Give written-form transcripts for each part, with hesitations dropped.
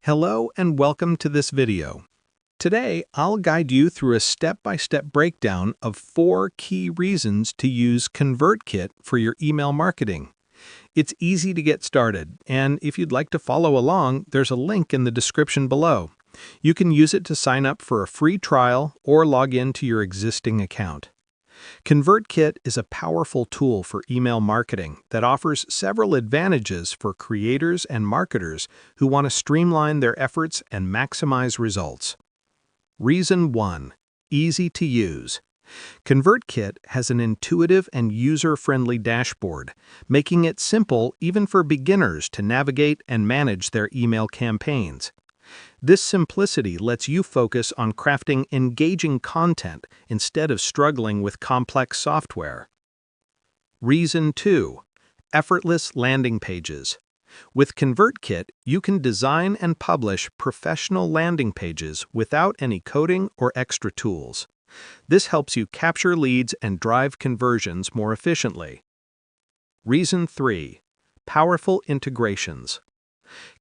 Hello and welcome to this video. Today, I'll guide you through a step-by-step breakdown of 4 key reasons to use ConvertKit for your email marketing. It's easy to get started, and if you'd like to follow along, there's a link in the description below. You can use it to sign up for a free trial or log in to your existing account. ConvertKit is a powerful tool for email marketing that offers several advantages for creators and marketers who want to streamline their efforts and maximize results. Reason 1. Easy to use. ConvertKit has an intuitive and user-friendly dashboard, making it simple even for beginners to navigate and manage their email campaigns. This simplicity lets you focus on crafting engaging content instead of struggling with complex software. Reason 2. Effortless landing pages. With ConvertKit, you can design and publish professional landing pages without any coding or extra tools. This helps you capture leads and drive conversions more efficiently. Reason 3. Powerful integrations.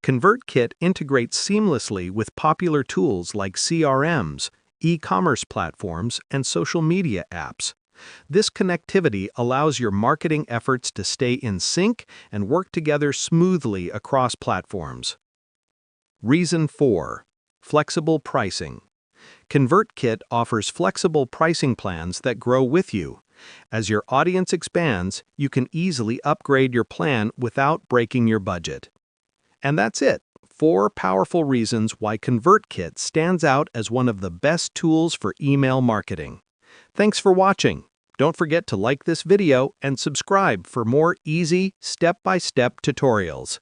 ConvertKit integrates seamlessly with popular tools like CRMs, e-commerce platforms, and social media apps. This connectivity allows your marketing efforts to stay in sync and work together smoothly across platforms. Reason 4. Flexible pricing. ConvertKit offers flexible pricing plans that grow with you. As your audience expands, you can easily upgrade your plan without breaking your budget. And that's it. 4 powerful reasons why ConvertKit stands out as one of the best tools for email marketing. Thanks for watching. Don't forget to like this video and subscribe for more easy, step-by-step tutorials.